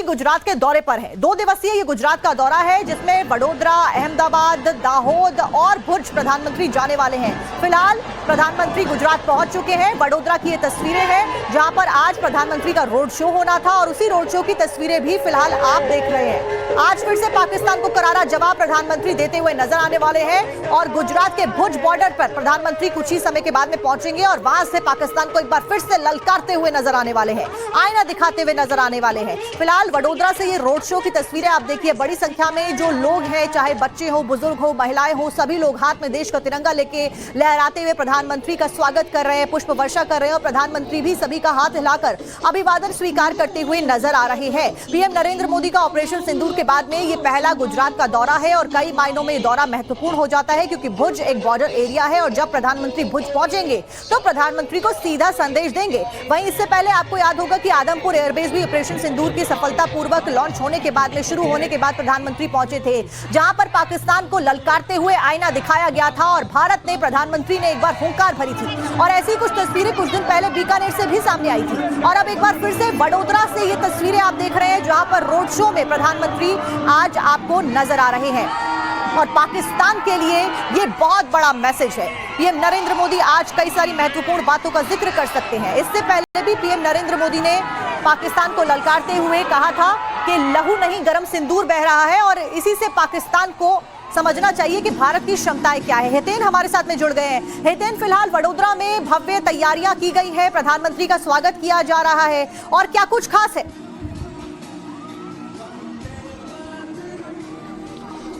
गुजरात के दौरे पर है। 2 दिवसीय ये गुजरात का दौरा है जिसमें वडोदरा, अहमदाबाद, दाहोद और भुज प्रधानमंत्री जाने वाले हैं। फिलहाल प्रधानमंत्री गुजरात पहुंच चुके हैं। वडोदरा की ये तस्वीरें हैं जहां पर आज प्रधानमंत्री का रोड शो होना था और उसी रोड शो की तस्वीरें भी फिलहाल आप देख रहे हैं। आज फिर से पाकिस्तान को करारा जवाब प्रधानमंत्री देते हुए नजर आने वाले हैं और गुजरात के भुज बॉर्डर पर प्रधानमंत्री कुछ ही समय के बाद में पहुंचेंगे और वहां से पाकिस्तान को एक बार फिर से ललकारते हुए नजर आने वाले हैं, आईना दिखाते हुए नजर आने वाले हैं। फिलहाल वडोदरा से ये रोड शो की तस्वीरें आप देखिए। बड़ी संख्या में जो लोग हैं, चाहे बच्चे हो, बुजुर्ग हो, महिलाएं हो, सभी लोग हाथ में देश का तिरंगा लेके लहराते हुए प्रधानमंत्री का स्वागत कर रहे हैं, पुष्प वर्षा कर रहे हैं और प्रधानमंत्री भी सभी का हाथ हिलाकर अभिवादन स्वीकार करते हुए नजर आ रहे हैं। पीएम नरेंद्र मोदी का ऑपरेशन सिंदूर के बाद में ये पहला गुजरात का दौरा है और कई मायनों में ये दौरा महत्वपूर्ण हो जाता है क्योंकि भुज एक बॉर्डर एरिया है और जब प्रधानमंत्री भुज पहुंचेंगे तो प्रधानमंत्री को सीधा संदेश देंगे। वहीं इससे पहले आपको याद होगा कि आदमपुर एयरबेस भी ऑपरेशन सिंदूर की सफलतापूर्वक लॉन्च होने के बाद में शुरू होने के बाद प्रधानमंत्री पहुंचे थे, जहां पर पाकिस्तान को ललकारते हुए आईना दिखाया गया था और भारत ने, प्रधानमंत्री ने एक बार हुंकार भरी थी। और ऐसी कुछ तस्वीरें कुछ दिन पहले बीकानेर से भी सामने आई थी और अब एक बार फिर से वडोदरा से ये तस्वीरें आप देख रहे हैं जहां पर रोड शो में प्रधानमंत्री आज आपको नजर आ रहे हैं और पाकिस्तान के लिए ये बहुत बड़ा मैसेज है। पीएम नरेंद्र मोदी आज कई सारी महत्वपूर्ण बातों का जिक्र कर सकते हैं। इससे पहले भी पीएम नरेंद्र मोदी ने पाकिस्तान को ललकारते हुए कहा था कि लहू नहीं गरम सिंदूर बह रहा है और इसी से पाकिस्तान को समझना चाहिए कि भारत की क्षमताएं क्या है। हितेन हमारे साथ में जुड़ गए हैं। हितेन, फिलहाल वडोदरा में भव्य तैयारियां की गई है, प्रधानमंत्री का स्वागत किया जा रहा है और क्या कुछ खास है?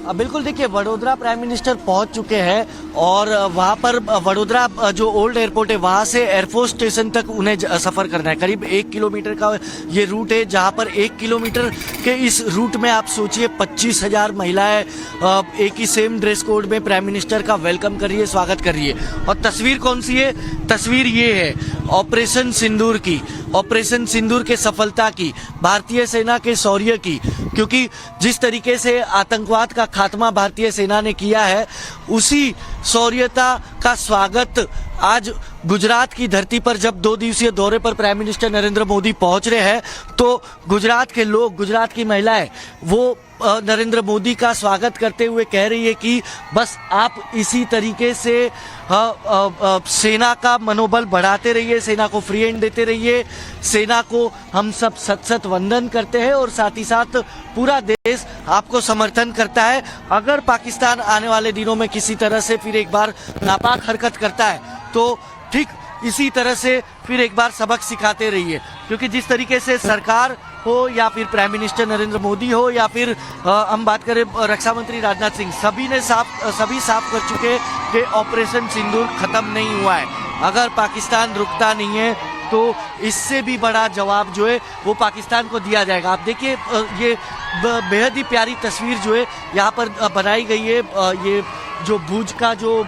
बिल्कुल, देखिए वडोदरा प्राइम मिनिस्टर पहुंच चुके हैं और वहां पर वडोदरा जो ओल्ड एयरपोर्ट है वहां से एयरफोर्स स्टेशन तक उन्हें सफर करना है। करीब 1 किलोमीटर का ये रूट है जहां पर 1 किलोमीटर के इस रूट में आप सोचिए 25,000 महिलाएं एक ही सेम ड्रेस कोड में प्राइम मिनिस्टर का वेलकम कर रही है, स्वागत कर रही है। और तस्वीर कौन सी है? तस्वीर ये है ऑपरेशन सिंदूर की, ऑपरेशन सिंदूर के सफलता की, भारतीय सेना के शौर्य की, क्योंकि जिस तरीके से आतंकवाद का खात्मा भारतीय सेना ने किया है उसी शौर्यता का स्वागत आज गुजरात की धरती पर जब 2 दिवसीय दौरे पर प्राइम मिनिस्टर नरेंद्र मोदी पहुंच रहे हैं तो गुजरात के लोग, गुजरात की महिलाएं वो नरेंद्र मोदी का स्वागत करते हुए कह रही है कि बस आप इसी तरीके से सेना का मनोबल बढ़ाते रहिए, सेना को फ्री हैंड देते रहिए, सेना को हम सब सत सत वंदन करते हैं और साथ ही साथ पूरा देश आपको समर्थन करता है। अगर पाकिस्तान आने वाले दिनों में किसी तरह से फिर एक बार नापाक हरकत करता है तो ठीक इसी तरह से फिर एक बार सबक सिखाते रहिए, क्योंकि जिस तरीके से सरकार हो या फिर प्राइम मिनिस्टर नरेंद्र मोदी हो या फिर हम बात करें रक्षा मंत्री राजनाथ सिंह, सभी साफ कर चुके कि ऑपरेशन सिंदूर खत्म नहीं हुआ है। अगर पाकिस्तान रुकता नहीं है तो इससे भी बड़ा जवाब जो है वो पाकिस्तान को दिया जाएगा। आप देखिए ये बेहद ही प्यारी तस्वीर जो है यहाँ पर बनाई गई है। ये जो भुज का जो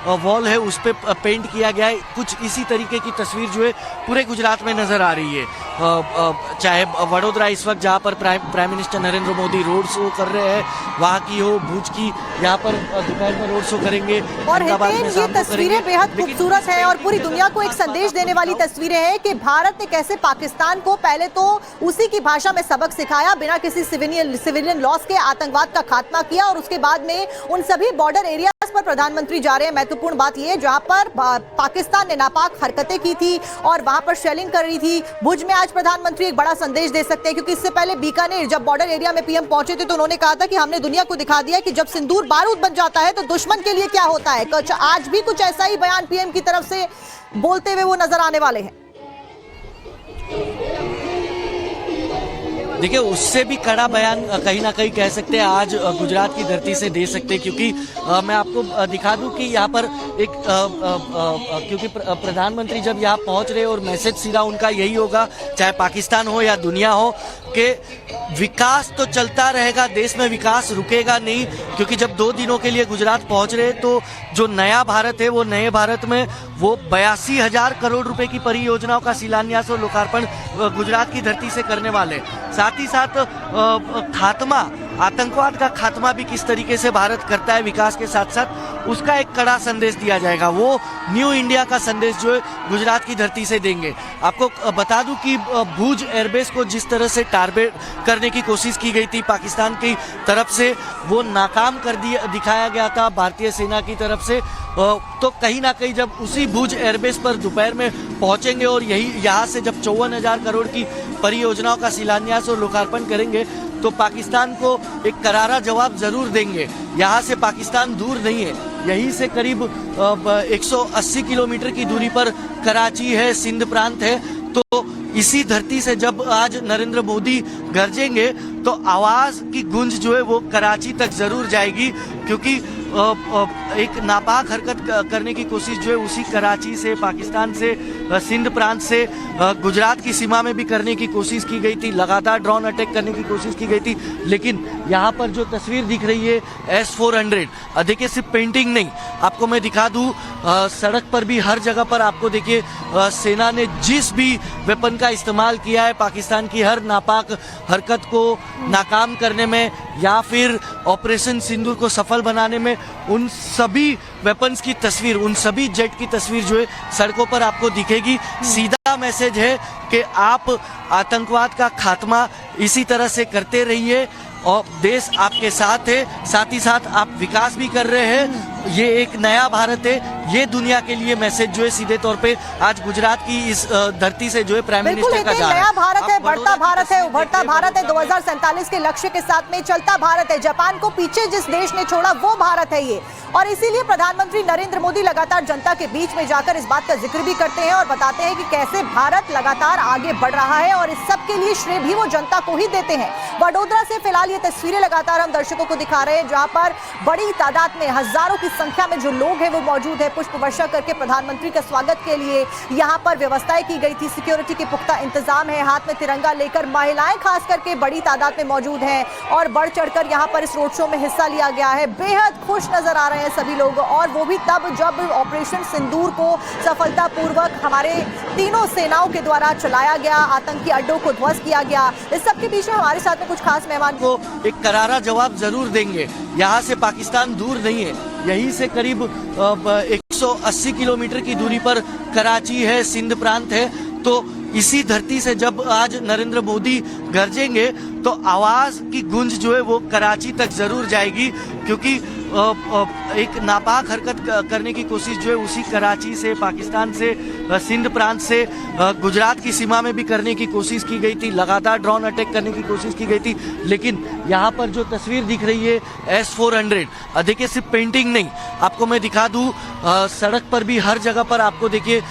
वॉल है उस पे पेंट किया गया है। कुछ इसी तरीके की तस्वीर जो है पूरे गुजरात में नजर आ रही है। चाहे वडोदरा इस वक्त जहाँ पर prime minister Narendra Modi road show कर रहे हैं वहाँ की हो, भुज की यहाँ पर दोपहर में रोड शो करेंगे। और ये तस्वीरें बेहद खूबसूरत है और पूरी दुनिया को एक संदेश देने वाली तस्वीरें हैं कि भारत ने कैसे पाकिस्तान को पहले तो उसी की भाषा में सबक सिखाया, बिना किसी सिविलियन लॉस के आतंकवाद का खात्मा किया और उसके बाद में उन सभी बॉर्डर एरिया पर प्रधानमंत्री जा रहे हैं। महत्वपूर्ण बात यह है जहां पर पाकिस्तान ने नापाक हरकतें की थी और वहां पर शेलिंग कर रही थी, भुज में आज प्रधानमंत्री एक बड़ा संदेश दे सकते हैं, क्योंकि इससे पहले बीकानेर जब बॉर्डर एरिया में पीएम पहुंचे थे तो उन्होंने कहा था कि हमने दुनिया को दिखा दिया कि जब सिंदूर बारूद बन जाता है तो दुश्मन के लिए क्या होता है। आज भी कुछ ऐसा ही बयान पीएम की तरफ से बोलते हुए वो नजर आने वाले हैं। देखिए उससे भी कड़ा बयान कहीं ना कहीं कह सकते हैं आज गुजरात की धरती से दे सकते हैं, क्योंकि मैं आपको दिखा दूं कि यहाँ पर एक क्योंकि प्रधानमंत्री जब यहाँ पहुँच रहे और मैसेज सीधा उनका यही होगा, चाहे पाकिस्तान हो या दुनिया हो, कि विकास तो चलता रहेगा, देश में विकास रुकेगा नहीं। क्योंकि जब 2 दिनों के लिए गुजरात पहुँच रहे तो जो नया भारत है वो नए भारत में वो 82,000 करोड़ रुपए की परियोजनाओं का शिलान्यास और लोकार्पण गुजरात की धरती से करने वाले, साथ ही साथ खात्मा आतंकवाद का खात्मा भी किस तरीके से भारत करता है विकास के साथ साथ, उसका एक कड़ा संदेश दिया जाएगा। वो न्यू इंडिया का संदेश जो है गुजरात की धरती से देंगे। आपको बता दूं कि भुज एयरबेस को जिस तरह से टारगेट करने की कोशिश की गई थी पाकिस्तान की तरफ से, वो नाकाम कर दिखाया गया था भारतीय सेना की तरफ से। तो कहीं ना कहीं जब उसी भुज एयरबेस पर दोपहर में पहुंचेंगे और यहाँ से जब 54,000 करोड़ की परियोजनाओं का शिलान्यास और लोकार्पण करेंगे तो पाकिस्तान को एक करारा जवाब जरूर देंगे। यहाँ से पाकिस्तान दूर नहीं है, यहीं से करीब 180 किलोमीटर की दूरी पर कराची है, सिंध प्रांत है। तो इसी धरती से जब आज नरेंद्र मोदी गरजेंगे तो आवाज की गूंज जो है वो कराची तक जरूर जाएगी, क्योंकि एक नापाक हरकत करने की कोशिश जो है उसी कराची से, पाकिस्तान से, सिंध प्रांत से गुजरात की सीमा में भी करने की कोशिश की गई थी। लगातार ड्रोन अटैक करने की कोशिश की गई थी, लेकिन यहाँ पर जो तस्वीर दिख रही है S-400, देखिए सिर्फ पेंटिंग नहीं, आपको मैं दिखा दूं सड़क पर भी हर जगह पर आपको देखिए सेना ने जिस भी वेपन का इस्तेमाल किया है पाकिस्तान की हर नापाक हरकत को नाकाम करने में या फिर ऑपरेशन सिंदूर को सफल बनाने में, उन सभी वेपन्स की तस्वीर, उन सभी जेट की तस्वीर जो है सड़कों पर आपको दिखेगी। सीधा मैसेज है कि आप आतंकवाद का खात्मा इसी तरह से करते रहिए और देश आपके साथ है, साथ ही साथ आप विकास भी कर रहे हैं। ये एक नया भारत है, ये दुनिया के लिए मैसेज जो है सीधे तौर पे आज गुजरात की इस धरती से जो है प्राइम मिनिस्टर का जा रहा है। नया भारत है, बढ़ता भारत है, उभरता भारत है, 2047 के लक्ष्य के साथ में चलता भारत है। जापान को पीछे जिस देश ने छोड़ा वो भारत है ये, और इसीलिए प्रधानमंत्री नरेंद्र मोदी लगातार जनता के बीच में जाकर इस बात का जिक्र भी करते हैं और बताते हैं कि कैसे भारत लगातार आगे बढ़ रहा है, और इस सब के लिए श्रेय भी वो जनता को ही देते हैं। वडोदरा से फिलहाल ये तस्वीरें लगातार हम दर्शकों को दिखा रहे हैं, जहां पर बड़ी तादाद में, हजारों की संख्या में जो लोग हैं वो मौजूद है। पुष्प वर्षा करके प्रधानमंत्री का स्वागत के लिए यहां पर व्यवस्थाएं की गई थी, सिक्योरिटी के पुख्ता इंतजाम है, हाथ में तिरंगा लेकर महिलाएं खास करके बड़ी तादाद में मौजूद हैं और बढ़ चढ़कर यहां पर इस रोड शो में हिस्सा लिया गया है। बेहद खुश नजर आ रहे हैं सभी लोग, और वो भी तब जब ऑपरेशन सिंदूर को सफलतापूर्वक हमारे तीनों सेनाओं के द्वारा चलाया गया, आतंकी अड्डों को ध्वस्त किया गया। इस सब के बीच में हमारे साथ में कुछ खास मेहमान को एक करारा जवाब जरूर देंगे। यहाँ से पाकिस्तान दूर नहीं है, यहीं से करीब 180 किलोमीटर की दूरी पर कराची है, सिंध प्रांत है। तो इसी धरती से जब आज नरेंद्र मोदी गरजेंगे तो आवाज की गूंज जो है वो कराची तक जरूर जाएगी, क्योंकि एक नापाक हरकत करने की कोशिश जो है उसी कराची से, पाकिस्तान से, सिंध प्रांत से गुजरात की सीमा में भी करने की कोशिश की गई थी। लगातार ड्रोन अटैक करने की कोशिश की गई थी, लेकिन यहाँ पर जो तस्वीर दिख रही है S-400, देखिए सिर्फ पेंटिंग नहीं, आपको मैं दिखा दूं सड़क पर भी हर जगह पर आपको देखिए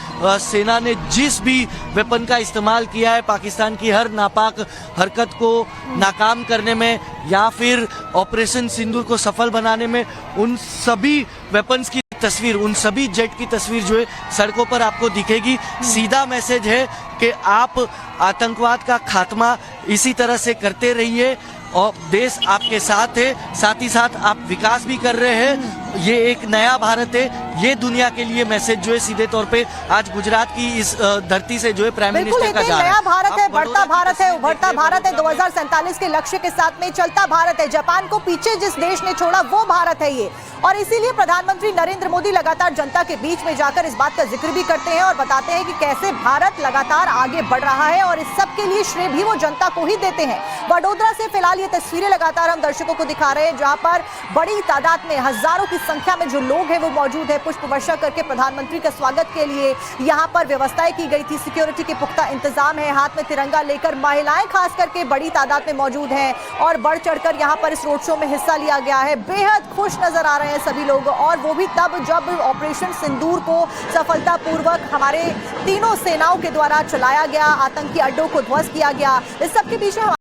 सेना ने जिस भी वेपन का इस्तेमाल किया है पाकिस्तान की हर नापाक हरकत को नाकाम करने में या फिर ऑपरेशन सिंदूर को सफल बनाने में, उन सभी वेपन्स की तस्वीर, उन सभी जेट की तस्वीर जो है सड़कों पर आपको दिखेगी। सीधा मैसेज है कि आप आतंकवाद का खात्मा इसी तरह से करते रहिए और देश आपके साथ है, साथ ही साथ आप विकास भी कर रहे हैं। ये एक नया भारत है, ये दुनिया के लिए मैसेज जो है सीधे तौर पे आज गुजरात की इस धरती से जो है प्राइम मिनिस्टर का जा रहा है। नया भारत है, बढ़ता भारत है, उभरता भारत है, 2047 के लक्ष्य के साथ में चलता भारत है। जापान को पीछे जिस देश ने छोड़ा वो भारत है ये, और इसीलिए प्रधानमंत्री नरेंद्र मोदी लगातार जनता के बीच में जाकर इस बात का जिक्र भी करते हैं और बताते हैं कि कैसे भारत लगातार आगे बढ़ रहा है, और इस सब के लिए श्रेय भी वो जनता को ही देते हैं। वडोदरा से फिलहाल ये तस्वीरें लगातार हम दर्शकों को दिखा रहे हैं, जहां पर बड़ी तादाद में, हजारों की संख्या में जो लोग हैं वो मौजूद है। पुष्प वर्षा करके प्रधानमंत्री का स्वागत के लिए यहां पर व्यवस्थाएं की गई थी, सिक्योरिटी के पुख्ता इंतजाम है, हाथ में तिरंगा लेकर महिलाएं खास करके बड़ी तादाद में मौजूद हैं और बढ़ चढ़कर यहां पर इस रोड शो में हिस्सा लिया गया है। बेहद खुश नजर आ रहे हैं सभी लोग, और वो भी तब जब ऑपरेशन सिंदूर को सफलतापूर्वक हमारे तीनों सेनाओं के द्वारा चलाया गया, आतंकी अड्डों को ध्वस्त किया गया। इस सब के बीच में